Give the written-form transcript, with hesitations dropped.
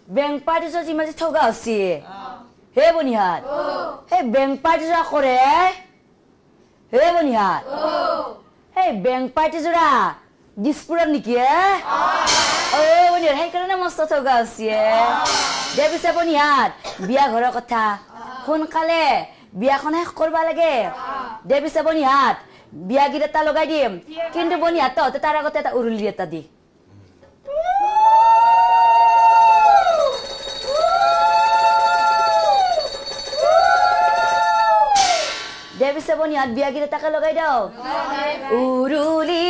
বেং পাৰ্টি যি মাজি থকা আছে হে বনিহাত হে বেং পাৰ্টি যোৰা কৰে হে বনিহাত হে বেং পাৰ্টি যোৰা দিছপুৰত নেকি বনিহাত সেইকাৰণে মস্ত থকা আছে দে পিছে বনিহাত বিয়া ঘৰৰ কথা সোনকালে বিয়াখন শেষ কৰিব লাগে দে পিছে বনিহাত বিয়া গীত এটা লগাই দিম কিন্তু বনিহাত তহঁতে তাৰ আগতে এটা উৰুলি এটা দি দে পিছে বনিহাত বিয়া গীত এটাকে লগাই দাও উৰুলি